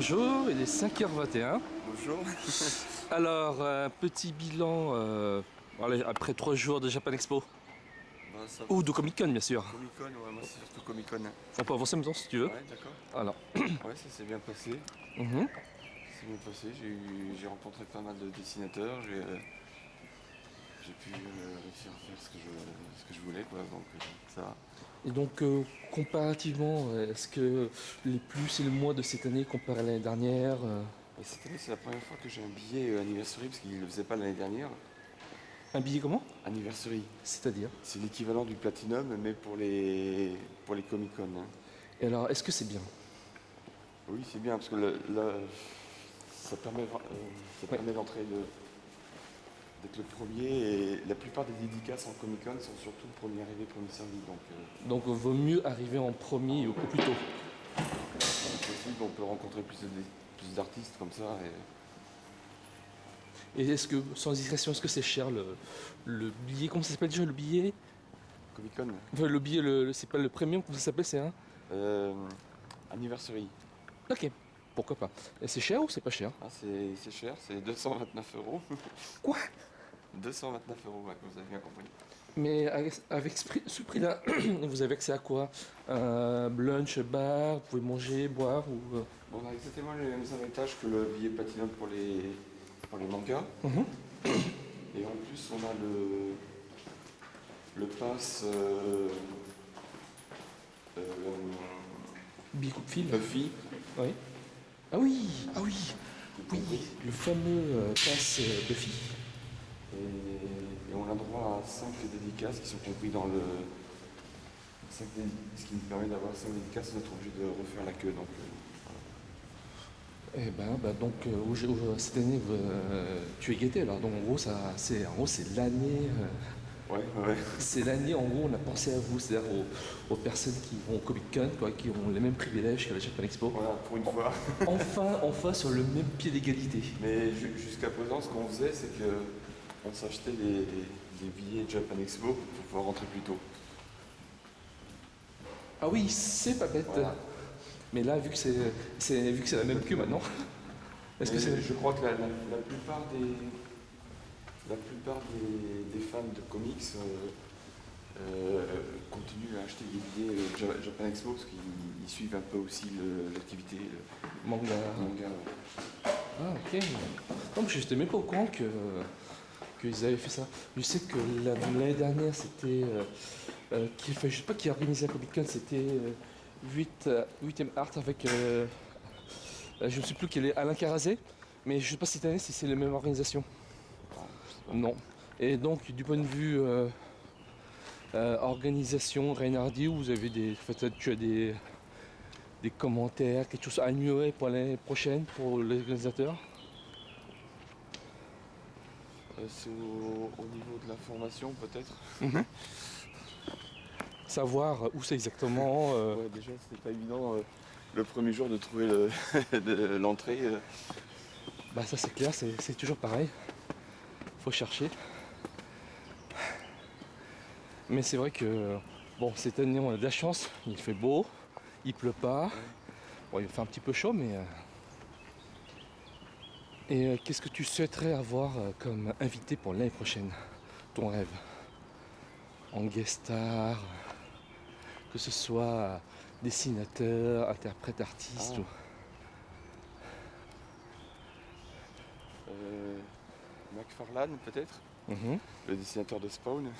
bonjour, il est 5h21. Bonjour. Alors, un petit bilan allez, après 3 jours de Japan Expo. Bah, ça va. Ou de Comic Con, bien sûr. Comic Con, ouais, moi c'est surtout Comic Con. On peut avancer maintenant si tu veux. Ouais, d'accord. Alors, Ouais, ça s'est bien passé. mhm. C'est bien passé. J'ai rencontré pas mal de dessinateurs. J'ai pu réussir à faire ce que je voulais, quoi. Donc ça va. Et donc, comparativement, est-ce que les plus et les moins de cette année comparé à l'année dernière Et cette année, c'est la première fois que j'ai un billet anniversary parce qu'ils ne le faisaient pas l'année dernière. un billet comment? Anniversary. C'est-à-dire? C'est l'équivalent du Platinum, mais pour les Comic Con, hein. Et alors, est-ce que c'est bien? Oui, c'est bien parce que ça Ouais. permet d'entrer d'être le premier et la plupart des dédicaces en Comic Con sont surtout premier arrivé, premier servi. Donc, vaut mieux arriver en premier au plus tôt. Si possible, on peut rencontrer plus d'artistes comme ça. Et est-ce que, sans discrétion, est-ce que c'est cher le billet? Comment ça s'appelle déjà le billet? Comic Con, Enfin, le billet, c'est pas le premium, comment ça s'appelle? C'est un. euh, Anniversary. Ok, pourquoi pas. Et c'est cher ou c'est pas cher? Ah, c'est cher, c'est 229 euros. Quoi? 229 euros, ouais, vous avez bien compris. Mais avec ce prix-là, vous avez accès à quoi? Un lunch, bar, vous pouvez manger, boire ou... Bon, on a exactement les mêmes avantages que le billet Platinum pour les mangas. Mhm. Et en plus, on a le pass euh, Billet coup de fil? Buffy. Oui. Ah oui, ah oui, oui, le fameux pass Buffy. Et on a droit à 5 dédicaces qui sont compris dans le. Ce qui nous permet d'avoir 5 dédicaces sans être obligé de refaire la queue. Donc, Eh ben, bah donc cette année tu es guetté alors donc en gros c'est l'année ouais. c'est l'année en gros on a pensé à vous, c'est-à-dire aux personnes qui vont au Comic Con quoi, qui ont les mêmes privilèges que la Japan Expo. Voilà, pour une fois. Enfin sur le même pied d'égalité. Mais jusqu'à présent, ce qu'on faisait, c'est que on s'achetait des billets de Japan Expo pour pouvoir rentrer plus tôt. Ah oui, c'est pas bête. Voilà. Mais là vu que c'est la même queue maintenant. Est-ce que Mais c'est je crois que la plupart des fans de comics continuent à acheter des billets Japan Expo parce qu'ils suivent un peu aussi l'activité manga? manga. Ouais. Ah ok. Non, mais je n'étais même pas au courant qu'ils avaient fait ça. Je sais que l'année dernière, c'était. Enfin, je sais pas qui a organisé la Comic Con, c'était 8ème Art avec. Je ne sais plus quel est Alain Carazé, mais je sais pas si cette année si c'est la même organisation. Ah, je sais pas. Non. Et donc, du point de vue organisation, Reynardi, vous avez tu as des commentaires, quelque chose à améliorer pour l'année prochaine pour l'organisateur? C'est au niveau de l'information peut-être. Savoir où c'est exactement. Ouais, déjà c'était pas évident le premier jour de trouver l'entrée. Bah ça c'est clair, c'est toujours pareil. Faut chercher. Mais c'est vrai que bon cette année on a de la chance, il fait beau, il pleut pas. Bon il fait un petit peu chaud mais. Et qu'est-ce que tu souhaiterais avoir comme invité pour l'année prochaine? Ton rêve? En guest star, que ce soit dessinateur, interprète, artiste Ah. ou. McFarlane peut-être, Mhm. le dessinateur de Spawn,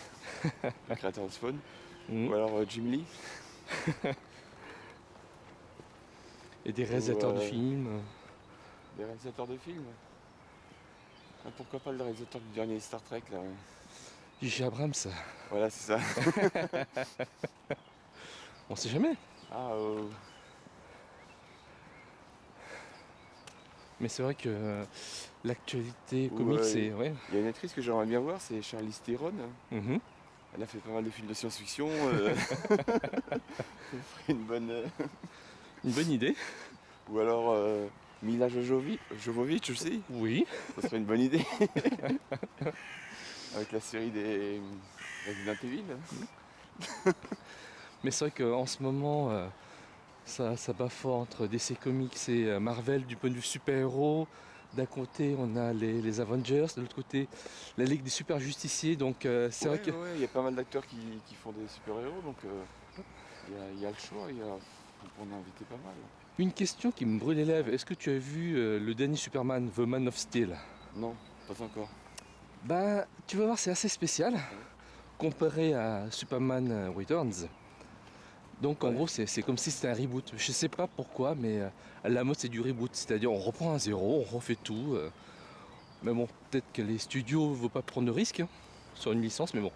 le créateur de Spawn. Mhm. Ou alors Jim Lee. Et des Ou réalisateurs de films. des réalisateurs de films. Ah, pourquoi pas le réalisateur du dernier Star Trek là. J.J. Abrams, Voilà, c'est ça. on sait jamais. Ah, Mais c'est vrai que l'actualité ou, comique, c'est. Ouais. il y a une actrice que j'aimerais bien voir, c'est Charlize Theron. Mhm. Elle a fait pas mal de films de science-fiction. Ça ferait une bonne. Une bonne idée. Ou alors Mila Jovovich aussi. Oui. Ça serait une bonne idée. Avec la série des Resident Evil. Mais c'est vrai qu'en ce moment, Ça bat fort entre DC Comics et Marvel du point de vue super-héros. D'un côté, on a les Avengers, de l'autre côté, la Ligue des super justiciers. Donc, c'est vrai que. Ouais, il y a pas mal d'acteurs qui font des super-héros, donc il y a le choix, on peut en inviter pas mal. Une question qui me brûle les lèvres. Est-ce que tu as vu le dernier Superman, The Man of Steel? Non, pas encore. Bah, tu vas voir, c'est assez spécial Ouais. comparé à Superman Returns. Donc en Ouais. gros c'est comme si c'était un reboot. Je sais pas pourquoi mais à la mode c'est du reboot. C'est-à-dire on reprend à zéro, on refait tout. Mais bon, peut-être que les studios ne veulent pas prendre de risques hein, sur une licence, mais bon,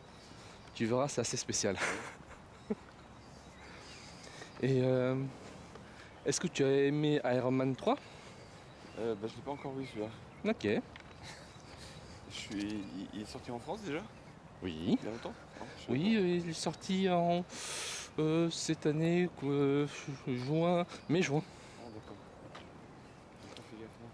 tu verras c'est assez spécial. Et est-ce que tu as aimé Iron Man 3? Je l'ai pas encore vu celui-là. Ok. Il est sorti en France déjà? Oui. Il y a longtemps? Non, je sais Oui, il est sorti en cette année, mai-juin. pas. Ah d'accord. J'ai pas fait gaffe, non.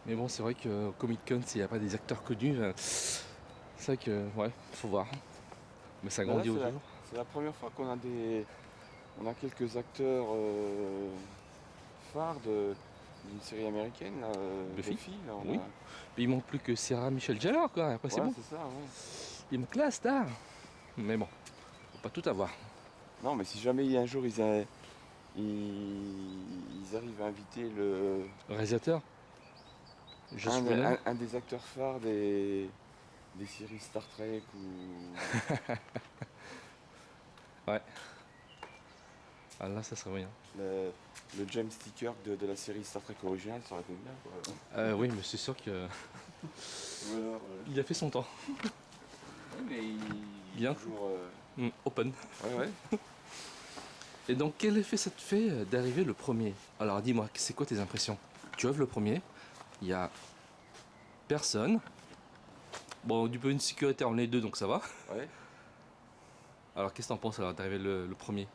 Mais bon, c'est vrai que Comic Con, s'il n'y a pas des acteurs connus, c'est vrai que, ouais, faut voir. Mais ça Bah là, grandit au jour. c'est la première fois qu'on a on a quelques acteurs phares d'une série américaine, là, Buffy Là, Oui. Mais il manque plus que Sarah Michelle Gellar, quoi. Après, c'est Ouais, bon. c'est ça, ouais. Il manque la star. Mais bon, faut pas tout avoir. Non, mais si jamais il y a un jour ils arrivent à inviter Le réalisateur, Joss Whedon. un des acteurs phares des séries Star Trek ou Ouais. Ah là, ça serait moyen. le, le James T. Kirk de la série Star Trek originale, ça aurait été bien, quoi. Oui, mais c'est sûr que Voilà, il a fait son temps. ouais, mais il Bien. est toujours. Open. Ouais. Et donc, quel effet ça te fait d'arriver le premier? Alors, dis-moi, c'est quoi tes impressions? Tu ouvres le premier, il y a personne. Bon, du point de vue de sécurité, on est deux, donc ça va. Ouais. Alors, qu'est-ce que t'en penses alors d'arriver le premier?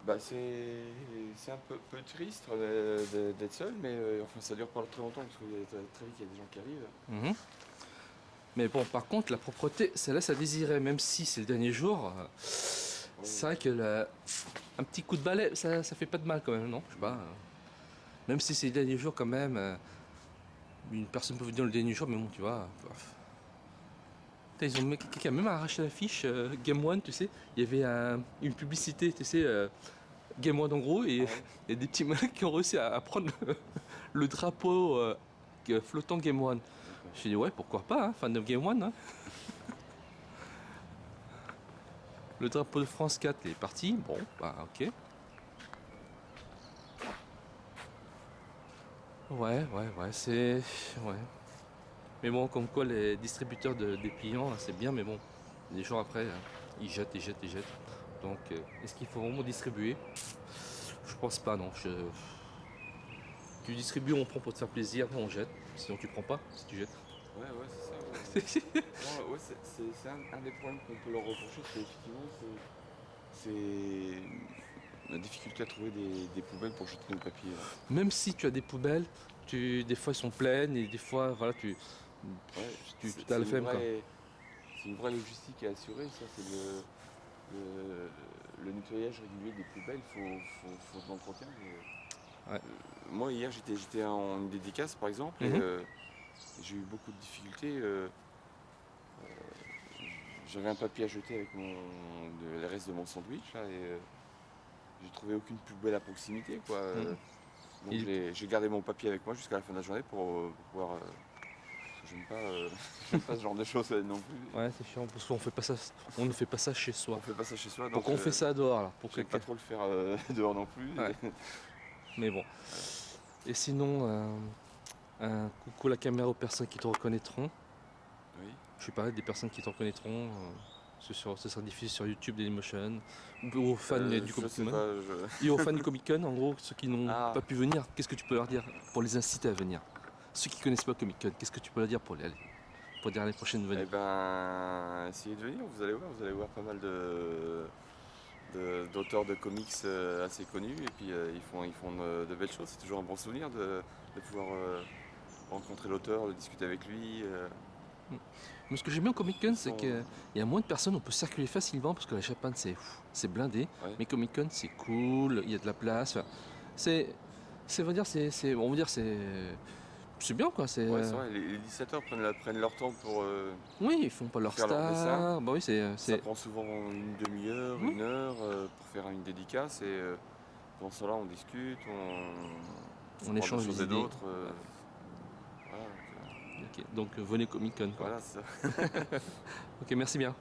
Bah c'est un peu triste d'être seul, mais enfin ça dure pas très longtemps parce que très vite il y a des gens qui arrivent. Mhm. Mais bon, par contre, la propreté, ça laisse à désirer, même si c'est le dernier jour. C'est vrai que un petit coup de balai, ça fait pas de mal quand même, non? Je sais pas. Même si c'est le dernier jour quand même, une personne peut venir le dernier jour, mais bon, tu vois. Putain, ils ont quelqu'un a même arraché l'affiche Game One, tu sais. Il y avait une publicité, tu sais, Game One en gros, et Ah ouais. il y a des petits mecs qui ont réussi à prendre le drapeau flottant de Game One. D'accord. Je dit ouais, pourquoi pas, hein, fan de Game One. Hein. Le drapeau de France 4 est parti, bon, bah ok. Ouais, c'est... Ouais. Mais bon, comme quoi les distributeurs des clients, c'est bien, mais bon, les jours après, ils jettent. Donc, est-ce qu'il faut vraiment distribuer? Je pense pas, non. Tu distribues, on prend pour te faire plaisir, on jette. Sinon, tu prends pas, si tu jettes. Ouais, c'est ça. Ouais. Non, ouais, c'est un des problèmes qu'on peut leur reprocher, c'est effectivement c'est la difficulté à trouver des poubelles pour jeter nos papiers. Là. Même si tu as des poubelles, des fois, elles sont pleines et des fois, voilà, Ouais, tu as le flemme, quoi. c'est une vraie logistique à assurer, ça c'est le nettoyage régulier des poubelles, faut de l'entretien. Ouais. Moi hier j'étais en dédicace par exemple et Mhm. j'ai eu beaucoup de difficultés. J'avais un papier à jeter avec le reste de mon sandwich là, et j'ai trouvé aucune poubelle à proximité quoi. Mhm. Donc Et- j'ai gardé mon papier avec moi jusqu'à la fin de la journée pour pouvoir. J'aime pas, j'aime pas ce genre de choses non plus. Ouais, c'est chiant, parce qu'on fait pas ça, on ne fait pas ça chez soi. On fait pas ça chez soi, donc Pourquoi on fait ça dehors, là? Pour j'aime pas quelqu'un. trop le faire dehors non plus. Ouais. Mais bon. Et sinon, un coucou à la caméra aux personnes qui te reconnaîtront. Oui. Je sais pas, des personnes qui te reconnaîtront. Ce sera diffusé sur YouTube, Dailymotion. Ou aux fans du Je Comic sais Con. pas. Et aux fans du Comic Con, en gros, ceux qui n'ont Ah. pas pu venir, qu'est-ce que tu peux leur dire pour les inciter à venir? Ceux qui connaissent pas Comic Con, qu'est-ce que tu peux leur dire pour les aller? Pour dire à l'année prochaine de Eh venir? ben, essayez de venir, vous allez voir pas mal d'auteurs de comics assez connus et puis ils font de belles choses. C'est toujours un bon souvenir de pouvoir rencontrer l'auteur, de discuter avec lui. Mais ce que j'aime bien au Comic Con, c'est Sans- qu'il y a moins de personnes, on peut circuler facilement parce que la Japan c'est blindé. Ouais. Mais Comic Con c'est cool, il y a de la place. Enfin, c'est, on va dire, on va dire, c'est bien quoi. Ouais, c'est vrai, les législateurs prennent leur temps pour. Oui, ils font pas leur faire leur dessin. star. Bah oui, Ça prend souvent une demi-heure, Oui. 1 heure pour faire une dédicace et pendant ce temps-là on discute, on parle échange de choses des et idées. d'autres. Voilà, Ok, donc venez Comic Con quoi. voilà, c'est ça. Ok, merci bien.